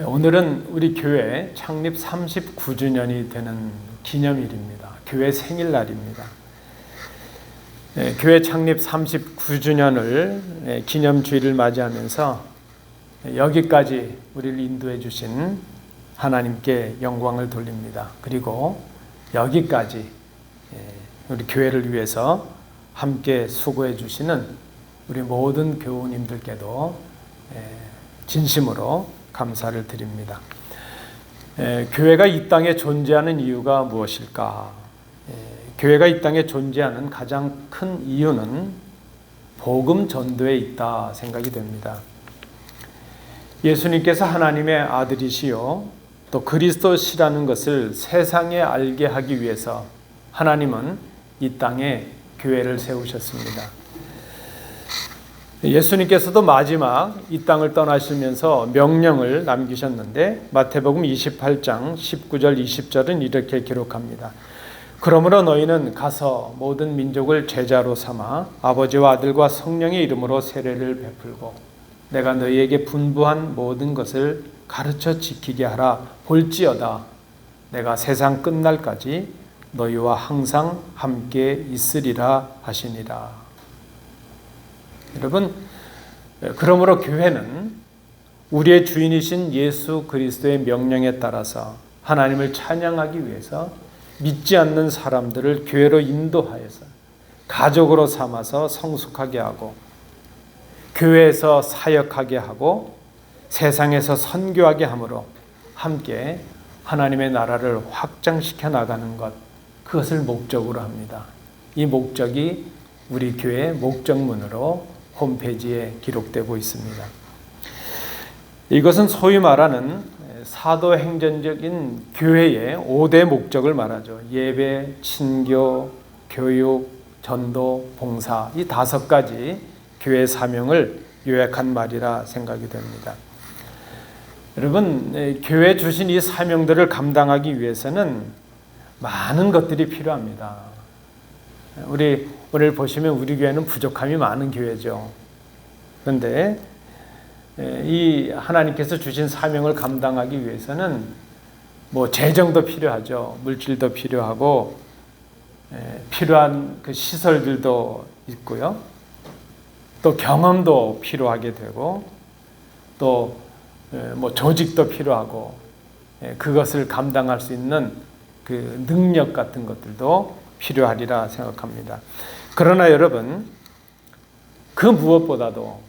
오늘은 우리 교회 창립 39주년이 되는 기념일입니다. 교회 생일날입니다. 교회 창립 39주년을 기념주일을 맞이하면서 여기까지 우리를 인도해 주신 하나님께 영광을 돌립니다. 그리고 여기까지 우리 교회를 위해서 함께 수고해 주시는 우리 모든 교우님들께도 진심으로 감사를 드립니다. 교회가 이 땅에 존재하는 이유가 무엇일까? 교회가 이 땅에 존재하는 가장 큰 이유는 복음 전도에 있다 생각이 됩니다. 예수님께서 하나님의 아들이시요 또 그리스도시라는 것을 세상에 알게 하기 위해서 하나님은 이 땅에 교회를 세우셨습니다. 예수님께서도 마지막 이 땅을 떠나시면서 명령을 남기셨는데 마태복음 28장 19절 20절은 이렇게 기록합니다. 그러므로 너희는 가서 모든 민족을 제자로 삼아 아버지와 아들과 성령의 이름으로 세례를 베풀고 내가 너희에게 분부한 모든 것을 가르쳐 지키게 하라. 볼지어다 내가 세상 끝날까지 너희와 항상 함께 있으리라 하시니라. 여러분, 그러므로 교회는 우리의 주인이신 예수 그리스도의 명령에 따라서 하나님을 찬양하기 위해서 믿지 않는 사람들을 교회로 인도하여서 가족으로 삼아서 성숙하게 하고 교회에서 사역하게 하고 세상에서 선교하게 함으로 함께 하나님의 나라를 확장시켜 나가는 것, 그것을 목적으로 합니다. 이 목적이 우리 교회의 목적문으로 홈페이지에 기록되고 있습니다. 이것은 소위 말하는 사도행전적인 교회의 5대 목적을 말하죠. 예배, 친교, 교육, 전도, 봉사, 이 5가지 교회 사명을 요약한 말이라 생각이 됩니다. 여러분, 교회 주신 이 사명들을 감당하기 위해서는 많은 것들이 필요합니다. 우리 오늘 보시면 우리 교회는 부족함이 많은 교회죠. 그런데 이 하나님께서 주신 사명을 감당하기 위해서는 재정도 필요하죠. 물질도 필요하고 필요한 그 시설들도 있고요. 또 경험도 필요하게 되고 또 조직도 필요하고 그것을 감당할 수 있는 그 능력 같은 것들도 필요하리라 생각합니다. 그러나 여러분, 그 무엇보다도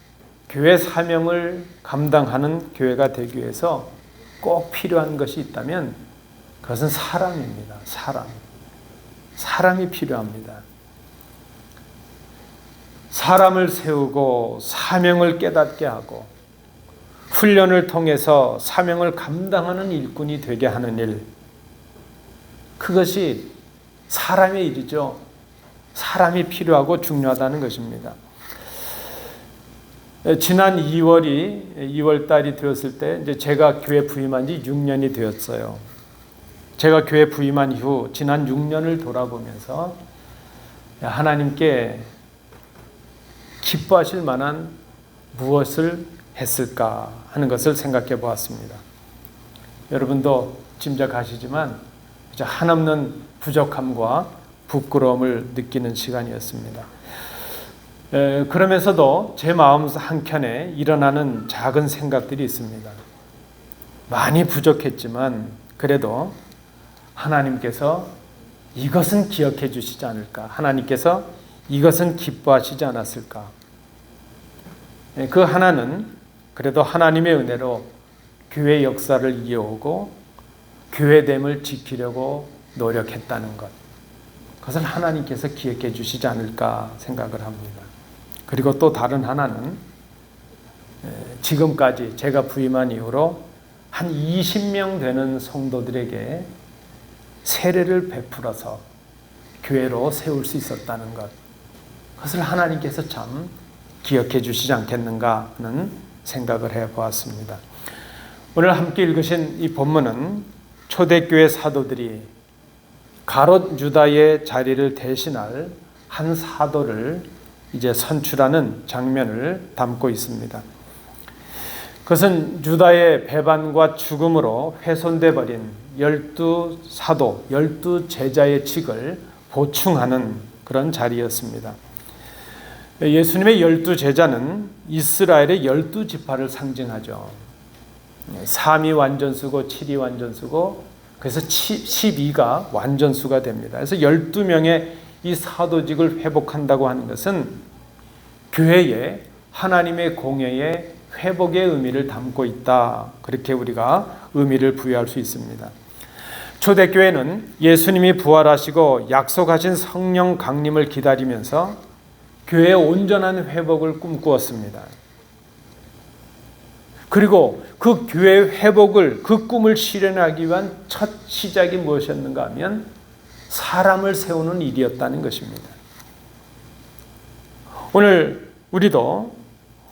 교회 사명을 감당하는 교회가 되기 위해서 꼭 필요한 것이 있다면 그것은 사람입니다. 사람이 필요합니다. 사람을 세우고 사명을 깨닫게 하고 훈련을 통해서 사명을 감당하는 일꾼이 되게 하는 일, 그것이 사람의 일이죠. 사람이 필요하고 중요하다는 것입니다. 지난 2월 달이 되었을 때 이제 제가 교회 부임한 지 6년이 되었어요. 제가 교회 부임한 이후 지난 6년을 돌아보면서 하나님께 기뻐하실 만한 무엇을 했을까 하는 것을 생각해 보았습니다. 여러분도 짐작하시지만 한없는 부족함과 부끄러움을 느끼는 시간이었습니다. 그러면서도 제 마음 한켠에 일어나는 작은 생각들이 있습니다. 많이 부족했지만 그래도 하나님께서 이것은 기억해 주시지 않을까? 하나님께서 이것은 기뻐하시지 않았을까? 그 하나는 그래도 하나님의 은혜로 교회 역사를 이어오고 교회됨을 지키려고 노력했다는 것, 그것을 하나님께서 기억해 주시지 않을까 생각을 합니다. 그리고 또 다른 하나는 지금까지 제가 부임한 이후로 한 20명 되는 성도들에게 세례를 베풀어서 교회로 세울 수 있었다는 것, 그것을 하나님께서 참 기억해 주시지 않겠는가 하는 생각을 해보았습니다. 오늘 함께 읽으신 이 본문은 초대교회 사도들이 가롯 유다의 자리를 대신할 한 사도를 이제 선출하는 장면을 담고 있습니다. 그것은 유다의 배반과 죽음으로 훼손돼 버린 12사도, 12제자의 직을 보충하는 그런 자리였습니다. 예수님의 12제자는 이스라엘의 12지파를 상징하죠. 3이 완전수고 7이 완전수고 그래서 12가 완전수가 됩니다. 그래서 12명의 이 사도직을 회복한다고 하는 것은 교회에 하나님의 공예의 회복의 의미를 담고 있다. 그렇게 우리가 의미를 부여할 수 있습니다. 초대교회는 예수님이 부활하시고 약속하신 성령 강림을 기다리면서 교회의 온전한 회복을 꿈꾸었습니다. 그리고 그 교회 회복을, 그 꿈을 실현하기 위한 첫 시작이 무엇이었는가 하면 사람을 세우는 일이었다는 것입니다. 오늘 우리도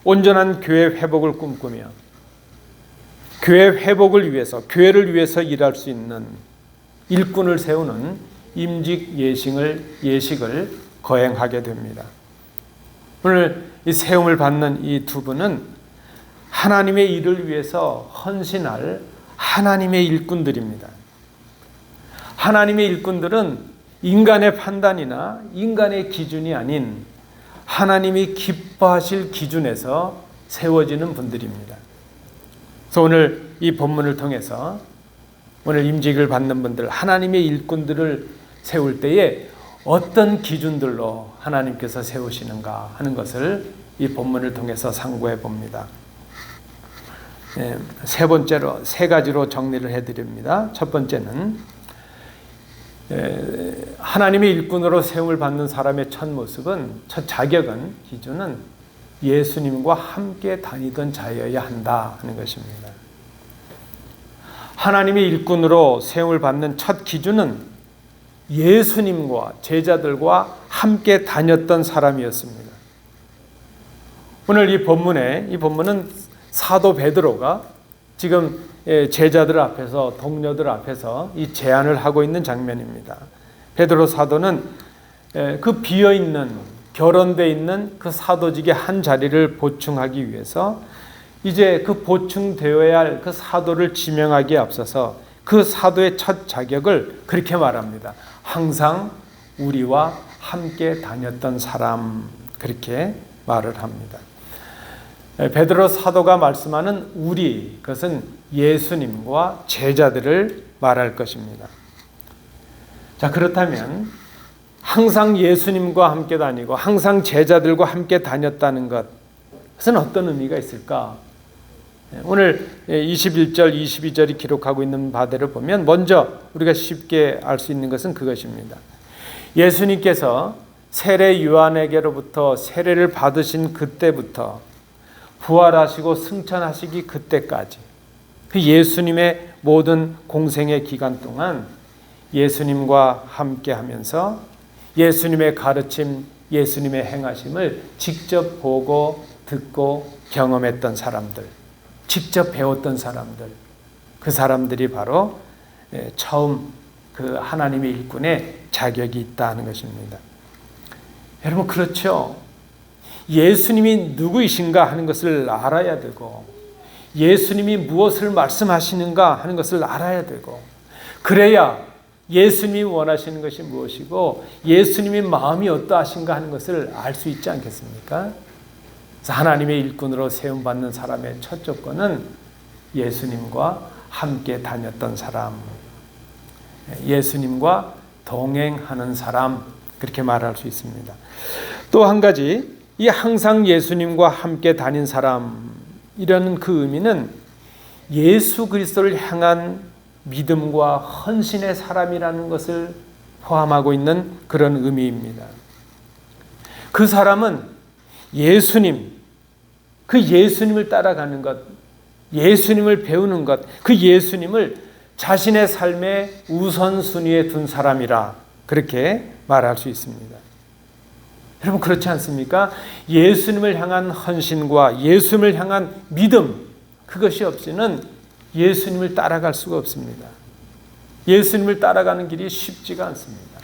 온전한 교회 회복을 꿈꾸며 교회 회복을 위해서, 교회를 위해서 일할 수 있는 일꾼을 세우는 임직 예식을 거행하게 됩니다. 오늘 이 세움을 받는 이 두 분은 하나님의 일을 위해서 헌신할 하나님의 일꾼들입니다. 하나님의 일꾼들은 인간의 판단이나 인간의 기준이 아닌 하나님이 기뻐하실 기준에서 세워지는 분들입니다. 그래서 오늘 이 본문을 통해서 오늘 임직을 받는 분들, 하나님의 일꾼들을 세울 때에 어떤 기준들로 하나님께서 세우시는가 하는 것을 이 본문을 통해서 상고해 봅니다. 세 번째로, 세 가지로 정리를 해드립니다. 첫 번째는 하나님의 일꾼으로 세움을 받는 사람의 첫 모습은, 첫 자격은, 기준은 예수님과 함께 다니던 자여야 한다 하는 것입니다. 하나님의 일꾼으로 세움을 받는 첫 기준은 예수님과 제자들과 함께 다녔던 사람이었습니다. 오늘 이 본문은 사도 베드로가 지금 제자들 앞에서, 동료들 앞에서 이 제안을 하고 있는 장면입니다. 베드로 사도는 그 비어있는, 결혼되어 있는 그 사도직의 한 자리를 보충하기 위해서 이제 그 보충되어야 할 그 사도를 지명하기에 앞서서 그 사도의 첫 자격을 그렇게 말합니다. 항상 우리와 함께 다녔던 사람, 그렇게 말을 합니다. 베드로 사도가 말씀하는 우리, 그것은 예수님과 제자들을 말할 것입니다. 자, 그렇다면 항상 예수님과 함께 다니고 항상 제자들과 함께 다녔다는 것, 그것은 어떤 의미가 있을까? 오늘 21절, 22절이 기록하고 있는 바대로 보면 먼저 우리가 쉽게 알 수 있는 것은 그것입니다. 예수님께서 세례 요한에게로부터 세례를 받으신 그때부터 부활하시고 승천하시기 그때까지 그 예수님의 모든 공생의 기간 동안 예수님과 함께 하면서 예수님의 가르침, 예수님의 행하심을 직접 보고 듣고 경험했던 사람들, 직접 배웠던 사람들, 그 사람들이 바로 처음 그 하나님의 일꾼의 자격이 있다는 것입니다. 여러분, 그렇죠? 예수님이 누구이신가 하는 것을 알아야 되고 예수님이 무엇을 말씀하시는가 하는 것을 알아야 되고 그래야 예수님이 원하시는 것이 무엇이고 예수님의 마음이 어떠하신가 하는 것을 알 수 있지 않겠습니까? 그래서 하나님의 일꾼으로 세움받는 사람의 첫 조건은 예수님과 함께 다녔던 사람, 예수님과 동행하는 사람, 그렇게 말할 수 있습니다. 또 한 가지, 이 항상 예수님과 함께 다닌 사람이라는 그 의미는 예수 그리스도를 향한 믿음과 헌신의 사람이라는 것을 포함하고 있는 그런 의미입니다. 그 사람은 예수님, 그 예수님을 따라가는 것, 예수님을 배우는 것, 그 예수님을 자신의 삶의 우선순위에 둔 사람이라 그렇게 말할 수 있습니다. 여러분, 그렇지 않습니까? 예수님을 향한 헌신과 예수님을 향한 믿음, 그것이 없이는 예수님을 따라갈 수가 없습니다. 예수님을 따라가는 길이 쉽지가 않습니다.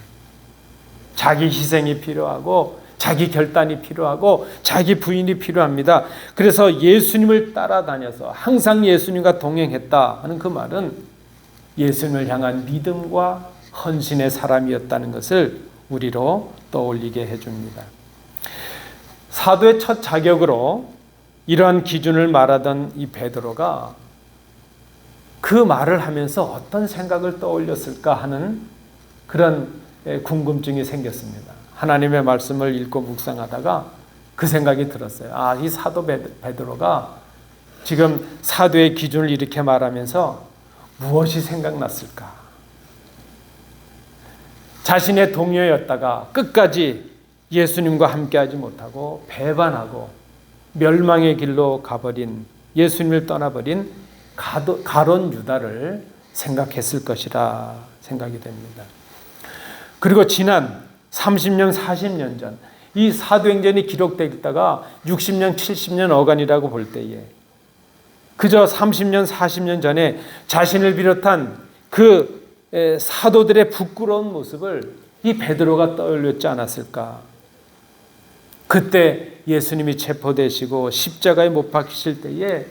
자기 희생이 필요하고 자기 결단이 필요하고 자기 부인이 필요합니다. 그래서 예수님을 따라다녀서 항상 예수님과 동행했다 하는 그 말은 예수님을 향한 믿음과 헌신의 사람이었다는 것을 우리로 떠올리게 해줍니다. 사도의 첫 자격으로 이러한 기준을 말하던 이 베드로가 그 말을 하면서 어떤 생각을 떠올렸을까 하는 그런 궁금증이 생겼습니다. 하나님의 말씀을 읽고 묵상하다가 그 생각이 들었어요. 이 사도 베드로가 지금 사도의 기준을 이렇게 말하면서 무엇이 생각났을까? 자신의 동료였다가 끝까지 예수님과 함께하지 못하고 배반하고 멸망의 길로 가버린, 예수님을 떠나버린 가론 유다를 생각했을 것이라 생각이 됩니다. 그리고 지난 30년, 40년 전 이 사도행전이 기록되어 있다가 60년, 70년 어간이라고 볼 때에 그저 30년, 40년 전에 자신을 비롯한 그 사도들의 부끄러운 모습을 이 베드로가 떠올렸지 않았을까? 그때 예수님이 체포되시고 십자가에 못 박히실 때에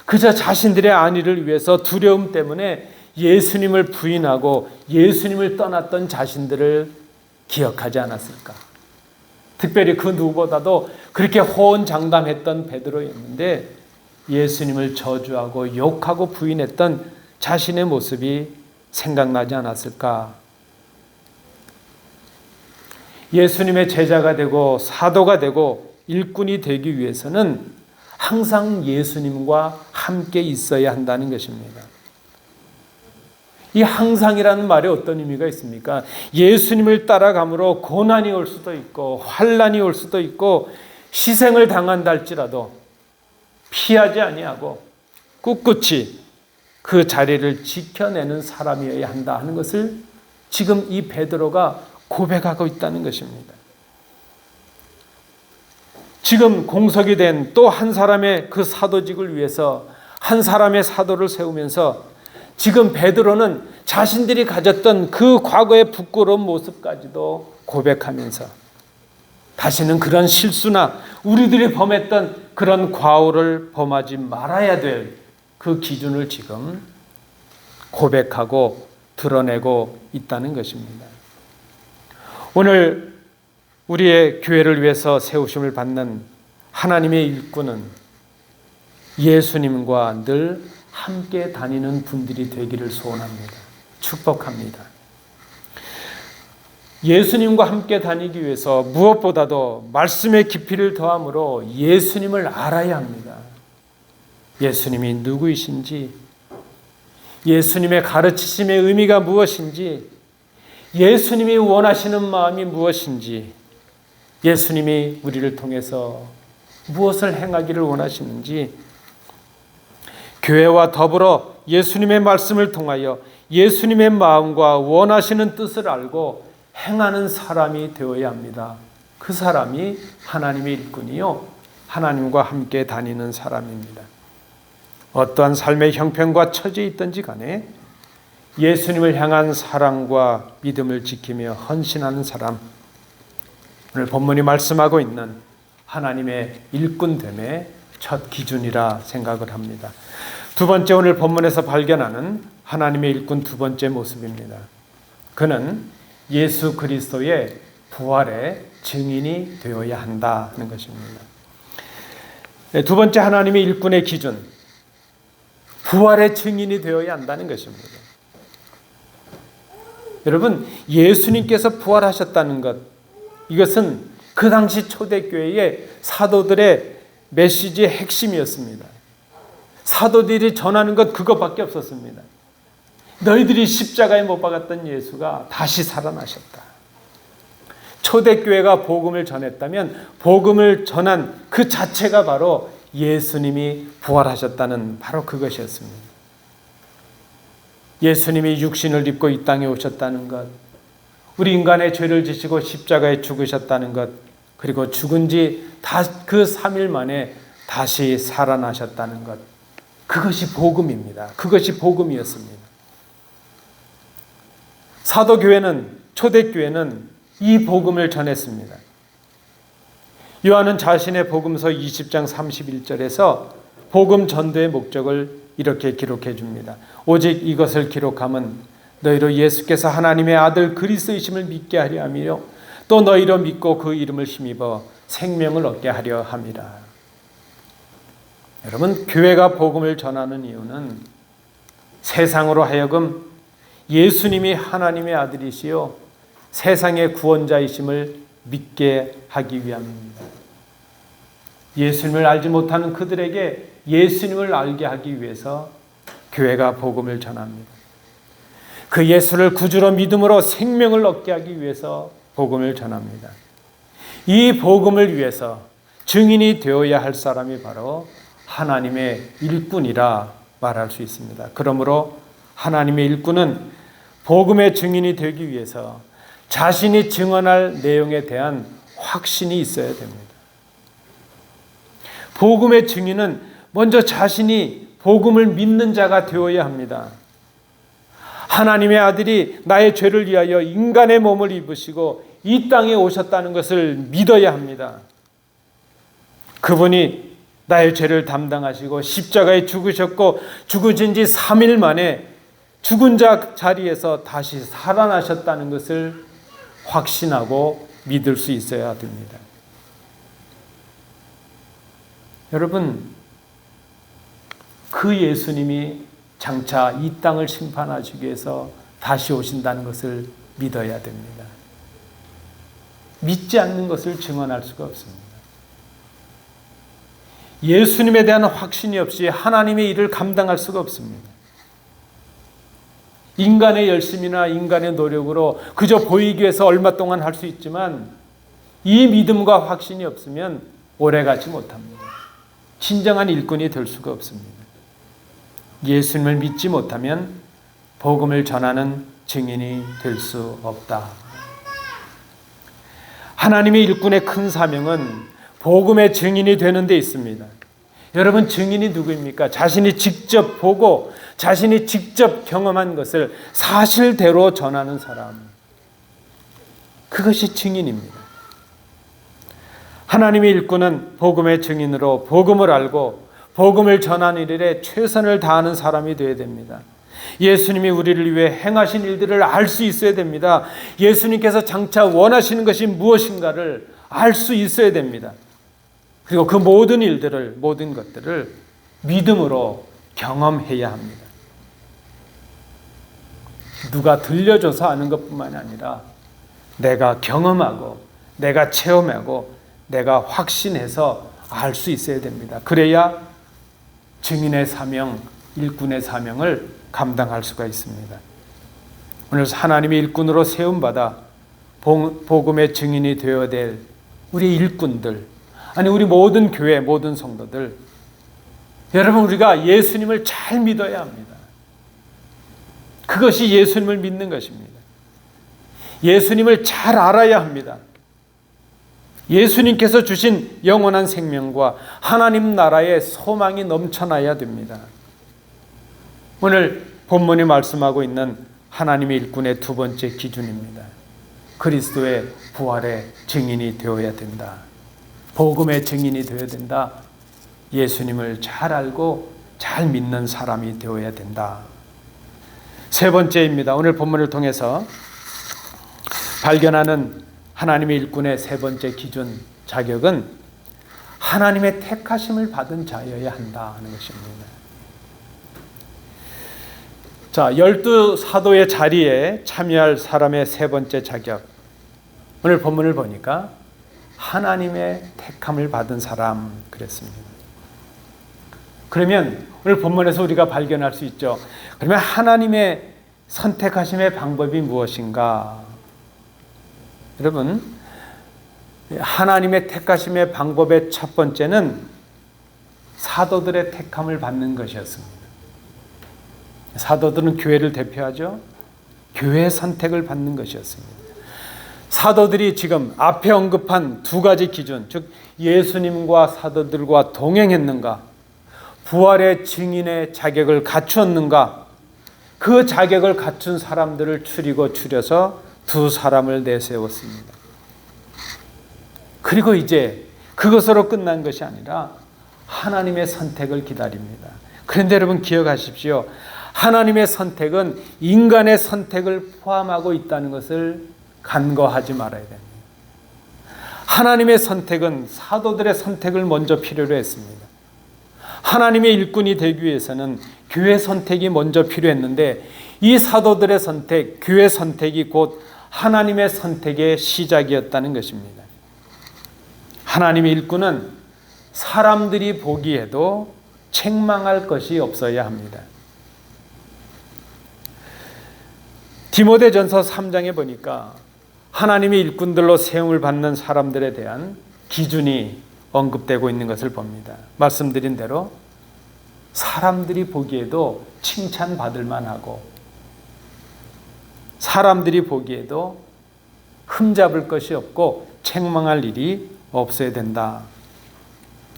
그저 자신들의 안위를 위해서 두려움 때문에 예수님을 부인하고 예수님을 떠났던 자신들을 기억하지 않았을까? 특별히 그 누구보다도 그렇게 호언장담했던 베드로였는데 예수님을 저주하고 욕하고 부인했던 자신의 모습이 생각나지 않았을까? 예수님의 제자가 되고 사도가 되고 일꾼이 되기 위해서는 항상 예수님과 함께 있어야 한다는 것입니다. 이 항상이라는 말에 어떤 의미가 있습니까? 예수님을 따라감으로 고난이 올 수도 있고 환난이 올 수도 있고 희생을 당한다 할지라도 피하지 아니하고 꿋꿋이 그 자리를 지켜내는 사람이어야 한다 하는 것을 지금 이 베드로가 고백하고 있다는 것입니다. 지금 공석이 된 또 한 사람의 그 사도직을 위해서 한 사람의 사도를 세우면서 지금 베드로는 자신들이 가졌던 그 과거의 부끄러운 모습까지도 고백하면서 다시는 그런 실수나 우리들이 범했던 그런 과오를 범하지 말아야 될 그 기준을 지금 고백하고 드러내고 있다는 것입니다. 오늘 우리의 교회를 위해서 세우심을 받는 하나님의 일꾼은 예수님과 늘 함께 다니는 분들이 되기를 소원합니다. 축복합니다. 예수님과 함께 다니기 위해서 무엇보다도 말씀의 깊이를 더함으로 예수님을 알아야 합니다. 예수님이 누구이신지, 예수님의 가르치심의 의미가 무엇인지, 예수님이 원하시는 마음이 무엇인지, 예수님이 우리를 통해서 무엇을 행하기를 원하시는지, 교회와 더불어 예수님의 말씀을 통하여 예수님의 마음과 원하시는 뜻을 알고 행하는 사람이 되어야 합니다. 그 사람이 하나님의 일꾼이요, 하나님과 함께 다니는 사람입니다. 어떠한 삶의 형편과 처지에 있든지 간에 예수님을 향한 사랑과 믿음을 지키며 헌신하는 사람, 오늘 본문이 말씀하고 있는 하나님의 일꾼됨의 첫 기준이라 생각을 합니다. 두 번째, 오늘 본문에서 발견하는 하나님의 일꾼 두 번째 모습입니다. 그는 예수 그리스도의 부활의 증인이 되어야 한다는 것입니다. 두 번째 하나님의 일꾼의 기준, 부활의 증인이 되어야 한다는 것입니다. 여러분, 예수님께서 부활하셨다는 것, 이것은 그 당시 초대교회의 사도들의 메시지의 핵심이었습니다. 사도들이 전하는 것 그것밖에 없었습니다. 너희들이 십자가에 못 박았던 예수가 다시 살아나셨다. 초대교회가 복음을 전했다면 복음을 전한 그 자체가 바로 예수님이 부활하셨다는 바로 그것이었습니다. 예수님이 육신을 입고 이 땅에 오셨다는 것, 우리 인간의 죄를 지시고 십자가에 죽으셨다는 것, 그리고 죽은 지 그 3일 만에 다시 살아나셨다는 것, 그것이 복음입니다. 그것이 복음이었습니다. 사도교회는, 초대교회는 이 복음을 전했습니다. 요한은 자신의 복음서 20장 31절에서 복음 전도의 목적을 이렇게 기록해 줍니다. 오직 이것을 기록함은 너희로 예수께서 하나님의 아들 그리스도이심을 믿게 하려 함이요 또 너희로 믿고 그 이름을 힘입어 생명을 얻게 하려 함이라. 여러분, 교회가 복음을 전하는 이유는 세상으로 하여금 예수님이 하나님의 아들이시요 세상의 구원자이심을 믿게 하기 위함입니다. 예수님을 알지 못하는 그들에게 예수님을 알게 하기 위해서 교회가 복음을 전합니다. 그 예수를 구주로 믿음으로 생명을 얻게 하기 위해서 복음을 전합니다. 이 복음을 위해서 증인이 되어야 할 사람이 바로 하나님의 일꾼이라 말할 수 있습니다. 그러므로 하나님의 일꾼은 복음의 증인이 되기 위해서 자신이 증언할 내용에 대한 확신이 있어야 됩니다. 복음의 증인은 먼저 자신이 복음을 믿는 자가 되어야 합니다. 하나님의 아들이 나의 죄를 위하여 인간의 몸을 입으시고 이 땅에 오셨다는 것을 믿어야 합니다. 그분이 나의 죄를 담당하시고 십자가에 죽으셨고 죽으신 지 3일 만에 죽은 자 자리에서 다시 살아나셨다는 것을 확신하고 믿을 수 있어야 됩니다. 여러분, 그 예수님이 장차 이 땅을 심판하시기 위해서 다시 오신다는 것을 믿어야 됩니다. 믿지 않는 것을 증언할 수가 없습니다. 예수님에 대한 확신이 없이 하나님의 일을 감당할 수가 없습니다. 인간의 열심이나 인간의 노력으로 그저 보이기 위해서 얼마 동안 할 수 있지만 이 믿음과 확신이 없으면 오래가지 못합니다. 진정한 일꾼이 될 수가 없습니다. 예수님을 믿지 못하면 복음을 전하는 증인이 될 수 없다. 하나님의 일꾼의 큰 사명은 복음의 증인이 되는 데 있습니다. 여러분, 증인이 누구입니까? 자신이 직접 보고 자신이 직접 경험한 것을 사실대로 전하는 사람. 그것이 증인입니다. 하나님의 일꾼은 복음의 증인으로 복음을 알고 복음을 전하는 일에 최선을 다하는 사람이 되어야 됩니다. 예수님이 우리를 위해 행하신 일들을 알 수 있어야 됩니다. 예수님께서 장차 원하시는 것이 무엇인가를 알 수 있어야 됩니다. 그리고 그 모든 일들을, 모든 것들을 믿음으로 경험해야 합니다. 누가 들려줘서 아는 것뿐만이 아니라 내가 경험하고 내가 체험하고 내가 확신해서 알 수 있어야 됩니다. 그래야 증인의 사명, 일꾼의 사명을 감당할 수가 있습니다. 오늘 하나님의 일꾼으로 세움받아 복음의 증인이 되어야 될 우리 일꾼들, 아니 우리 모든 교회, 모든 성도들, 여러분, 우리가 예수님을 잘 믿어야 합니다. 그것이 예수님을 믿는 것입니다. 예수님을 잘 알아야 합니다. 예수님께서 주신 영원한 생명과 하나님 나라의 소망이 넘쳐나야 됩니다. 오늘 본문이 말씀하고 있는 하나님의 일꾼의 두 번째 기준입니다. 그리스도의 부활의 증인이 되어야 된다. 복음의 증인이 되어야 된다. 예수님을 잘 알고 잘 믿는 사람이 되어야 된다. 세 번째입니다. 오늘 본문을 통해서 발견하는 하나님의 일꾼의 세 번째 기준, 자격은 하나님의 택하심을 받은 자여야 한다 하는 것입니다. 자, 12사도의 자리에 참여할 사람의 세 번째 자격, 오늘 본문을 보니까 하나님의 택함을 받은 사람 그랬습니다. 그러면 오늘 본문에서 우리가 발견할 수 있죠. 그러면 하나님의 선택하심의 방법이 무엇인가? 여러분, 하나님의 택하심의 방법의 첫 번째는 사도들의 택함을 받는 것이었습니다. 사도들은 교회를 대표하죠. 교회의 선택을 받는 것이었습니다. 사도들이 지금 앞에 언급한 두 가지 기준, 즉 예수님과 사도들과 동행했는가, 부활의 증인의 자격을 갖추었는가, 그 자격을 갖춘 사람들을 추려서 두 사람을 내세웠습니다. 그리고 이제 그것으로 끝난 것이 아니라 하나님의 선택을 기다립니다. 그런데 여러분 기억하십시오. 하나님의 선택은 인간의 선택을 포함하고 있다는 것을 간과하지 말아야 됩니다. 하나님의 선택은 사도들의 선택을 먼저 필요로 했습니다. 하나님의 일꾼이 되기 위해서는 교회 선택이 먼저 필요했는데 이 사도들의 선택, 교회 선택이 곧 하나님의 선택의 시작이었다는 것입니다. 하나님의 일꾼은 사람들이 보기에도 책망할 것이 없어야 합니다. 디모데전서 3장에 보니까 하나님의 일꾼들로 세움을 받는 사람들에 대한 기준이 언급되고 있는 것을 봅니다. 말씀드린 대로 사람들이 보기에도 칭찬받을 만하고 사람들이 보기에도 흠잡을 것이 없고 책망할 일이 없어야 된다.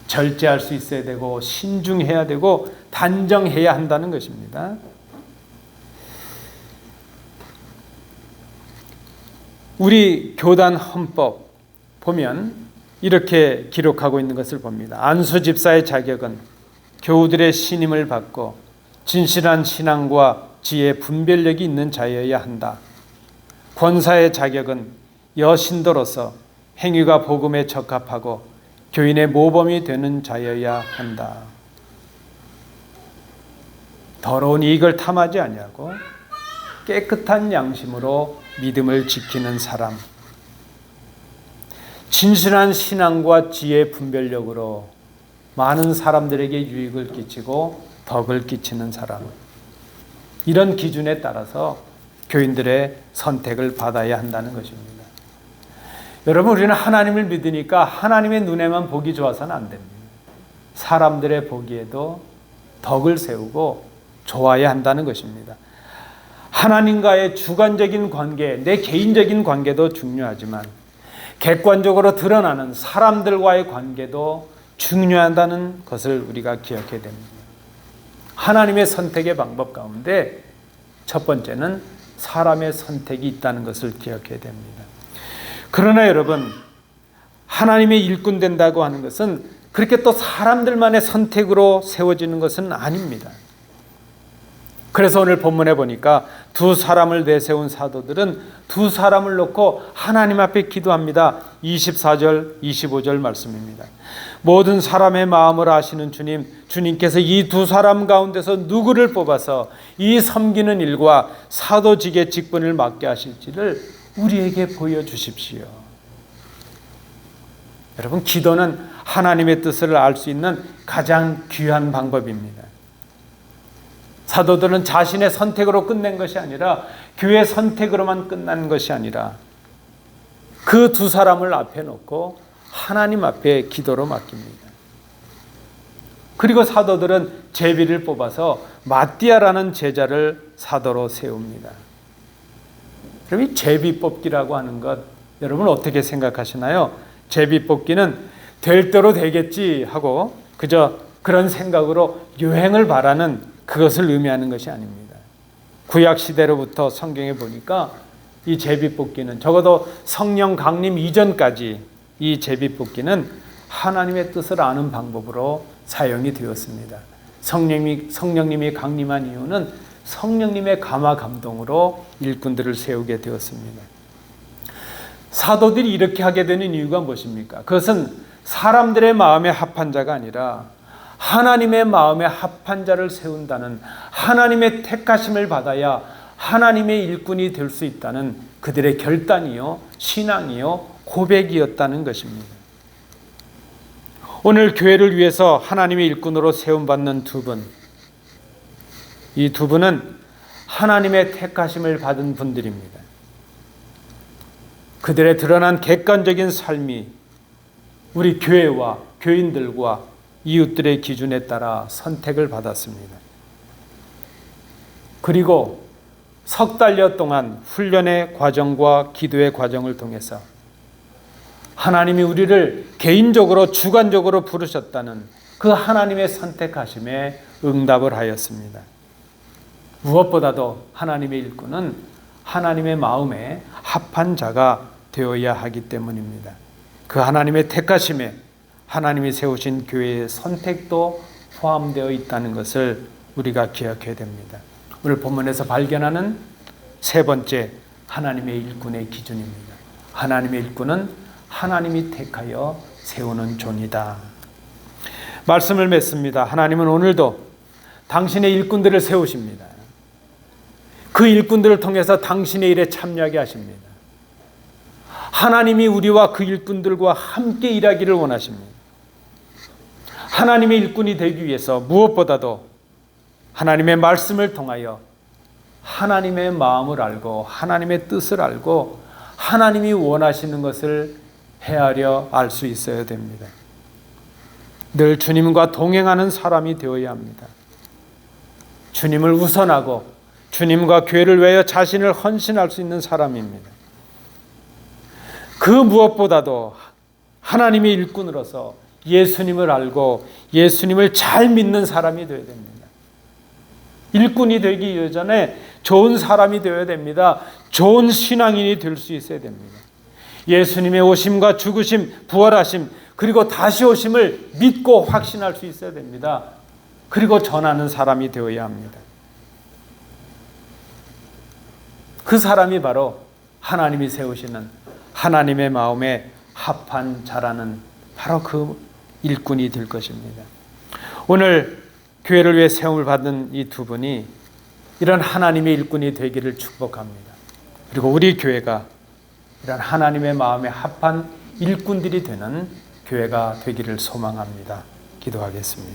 절제할 수 있어야 되고 신중해야 되고 단정해야 한다는 것입니다. 우리 교단 헌법 보면 이렇게 기록하고 있는 것을 봅니다. 안수 집사의 자격은 교우들의 신임을 받고 진실한 신앙과 지혜 분별력이 있는 자여야 한다. 권사의 자격은 여신도로서 행위가 복음에 적합하고 교인의 모범이 되는 자여야 한다. 더러운 이익을 탐하지 아니하고 깨끗한 양심으로 믿음을 지키는 사람, 진실한 신앙과 지혜 분별력으로 많은 사람들에게 유익을 끼치고 덕을 끼치는 사람, 이런 기준에 따라서 교인들의 선택을 받아야 한다는 것입니다. 여러분, 우리는 하나님을 믿으니까 하나님의 눈에만 보기 좋아서는 안 됩니다. 사람들의 보기에도 덕을 세우고 좋아야 한다는 것입니다. 하나님과의 주관적인 관계, 내 개인적인 관계도 중요하지만 객관적으로 드러나는 사람들과의 관계도 중요하다는 것을 우리가 기억해야 됩니다. 하나님의 선택의 방법 가운데 첫 번째는 사람의 선택이 있다는 것을 기억해야 됩니다. 그러나 여러분, 하나님의 일꾼 된다고 하는 것은 그렇게 또 사람들만의 선택으로 세워지는 것은 아닙니다. 그래서 오늘 본문에 보니까 두 사람을 내세운 사도들은 두 사람을 놓고 하나님 앞에 기도합니다. 24절, 25절 말씀입니다. 모든 사람의 마음을 아시는 주님, 주님께서 이 두 사람 가운데서 누구를 뽑아서 이 섬기는 일과 사도직의 직분을 맡게 하실지를 우리에게 보여주십시오. 여러분, 기도는 하나님의 뜻을 알 수 있는 가장 귀한 방법입니다. 사도들은 자신의 선택으로 끝낸 것이 아니라 교회 선택으로만 끝난 것이 아니라 그 두 사람을 앞에 놓고 하나님 앞에 기도로 맡깁니다. 그리고 사도들은 제비를 뽑아서 마띠아라는 제자를 사도로 세웁니다. 그럼 이 제비 뽑기라고 하는 것, 여러분 어떻게 생각하시나요? 제비 뽑기는 될 대로 되겠지 하고 그저 그런 생각으로 유행을 바라는 그것을 의미하는 것이 아닙니다. 구약 시대로부터 성경에 보니까 이 제비뽑기는 적어도 성령 강림 이전까지 이 제비뽑기는 하나님의 뜻을 아는 방법으로 사용이 되었습니다. 성령님이 강림한 이유는 성령님의 감화 감동으로 일꾼들을 세우게 되었습니다. 사도들이 이렇게 하게 되는 이유가 무엇입니까? 그것은 사람들의 마음에 합한 자가 아니라 하나님의 마음에 합한 자를 세운다는, 하나님의 택하심을 받아야 하나님의 일꾼이 될 수 있다는 그들의 결단이요, 신앙이요, 고백이었다는 것입니다. 오늘 교회를 위해서 하나님의 일꾼으로 세움받는 두 분, 이 두 분은 하나님의 택하심을 받은 분들입니다. 그들의 드러난 객관적인 삶이 우리 교회와 교인들과 이웃들의 기준에 따라 선택을 받았습니다. 그리고 석 달여 동안 훈련의 과정과 기도의 과정을 통해서 하나님이 우리를 개인적으로 주관적으로 부르셨다는 그 하나님의 선택하심에 응답을 하였습니다. 무엇보다도 하나님의 일꾼은 하나님의 마음에 합한 자가 되어야 하기 때문입니다. 그 하나님의 택하심에 하나님이 세우신 교회의 선택도 포함되어 있다는 것을 우리가 기억해야 됩니다. 오늘 본문에서 발견하는 세 번째 하나님의 일꾼의 기준입니다. 하나님의 일꾼은 하나님이 택하여 세우는 존이다. 말씀을 맺습니다. 하나님은 오늘도 당신의 일꾼들을 세우십니다. 그 일꾼들을 통해서 당신의 일에 참여하게 하십니다. 하나님이 우리와 그 일꾼들과 함께 일하기를 원하십니다. 하나님의 일꾼이 되기 위해서 무엇보다도 하나님의 말씀을 통하여 하나님의 마음을 알고 하나님의 뜻을 알고 하나님이 원하시는 것을 헤아려 알 수 있어야 됩니다. 늘 주님과 동행하는 사람이 되어야 합니다. 주님을 우선하고 주님과 교회를 위하여 자신을 헌신할 수 있는 사람입니다. 그 무엇보다도 하나님의 일꾼으로서 예수님을 알고 예수님을 잘 믿는 사람이 되어야 됩니다. 일꾼이 되기 이전에 좋은 사람이 되어야 됩니다. 좋은 신앙인이 될 수 있어야 됩니다. 예수님의 오심과 죽으심, 부활하심, 그리고 다시 오심을 믿고 확신할 수 있어야 됩니다. 그리고 전하는 사람이 되어야 합니다. 그 사람이 바로 하나님이 세우시는 하나님의 마음에 합한 자라는 바로 그 일꾼이 될 것입니다. 오늘 교회를 위해 세움을 받은 이 두 분이 이런 하나님의 일꾼이 되기를 축복합니다. 그리고 우리 교회가 이런 하나님의 마음에 합한 일꾼들이 되는 교회가 되기를 소망합니다. 기도하겠습니다.